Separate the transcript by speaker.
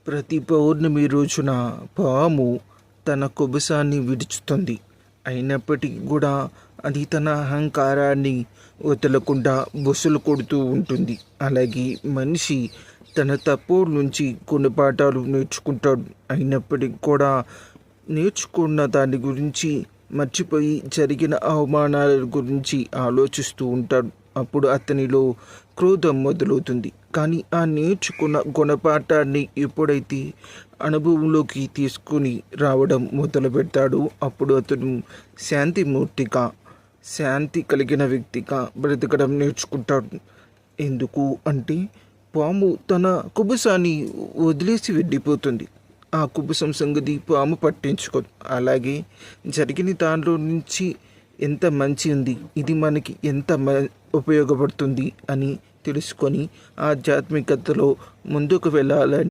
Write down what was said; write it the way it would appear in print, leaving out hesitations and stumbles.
Speaker 1: ప్రతి పౌర్ణమి రోజున పాము తన కుబుసాన్ని విడుచుతుంది. అయినప్పటికీ కూడా అది తన అహంకారాన్ని వదలకుండా బుసలు కొడుతూ ఉంటుంది. అలాగే మనిషి తన తప్పుల నుంచి గుణపాఠాలు నేర్చుకుంటాడు. అయినప్పటికీ కూడా నేర్చుకున్న దాని గురించి మర్చిపోయి జరిగిన అవమానాల గురించి ఆలోచిస్తూ ఉంటాడు. అప్పుడు అతనిలో క్రోధం మొదలవుతుంది. కానీ ఆ నేర్చుకున్న గుణపాఠాన్ని ఎప్పుడైతే అనుభవంలోకి తీసుకుని రావడం మొదలు పెడతాడో అప్పుడు అతను శాంతి కలిగిన వ్యక్తిగా బ్రతకడం నేర్చుకుంటాడు. ఎందుకు అంటే పాము తన కుబుసాన్ని వదిలేసి వెళ్ళిపోతుంది. ఆ కుబుసం సంగతి పాము పట్టించుకోదు. అలాగే జరిగిన దానిలో నుంచి ఎంత మంచి ఉంది, ఇది మనకి ఎంత ఉపయోగపడుతుంది అని తెలుసుకొని ఆధ్యాత్మికతలో ముందుకు వెళ్ళాలని